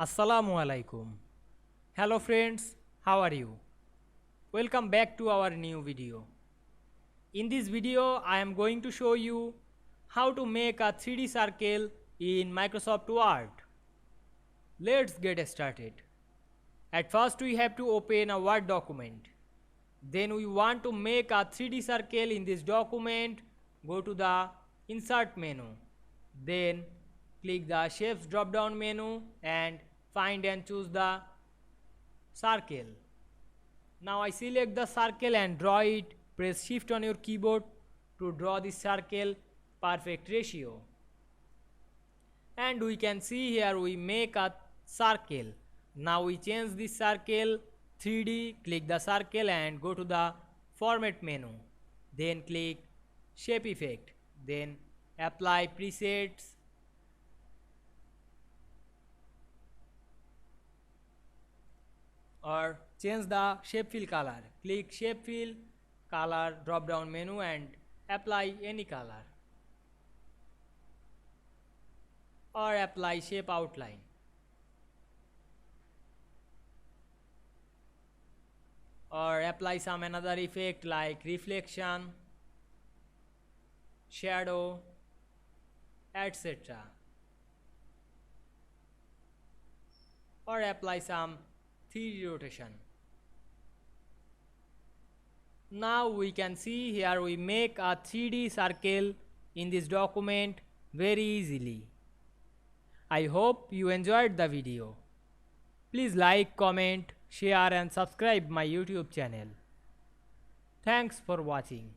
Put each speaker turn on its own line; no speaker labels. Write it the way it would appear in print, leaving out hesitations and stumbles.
Assalamu Walaikum. Hello friends, how are you? Welcome back to our new video. In this video, I am going to show you how to make a 3D circle in Microsoft Word. Let's get started. At first, we have to open a Word document. Then we want to make a 3D circle in this document. Go to the Insert menu. Then click the Shapes drop down menu and find and choose the circle. Now I select the circle and draw it. Press shift on your keyboard to draw this circle perfect ratio. And we can see here we make a circle. Now we change this circle 3D, click the circle and go to the format menu. Then click shape effect. Then apply presets. Or change the shape fill color. Click shape fill color drop down menu and apply any color. Or apply shape outline. Or apply some another effect like reflection, shadow, etc. Or apply some 3D rotation. Now we can see here we make a 3D circle in this document very easily. I hope you enjoyed the video. Please like, comment, share and subscribe my YouTube channel. Thanks for watching.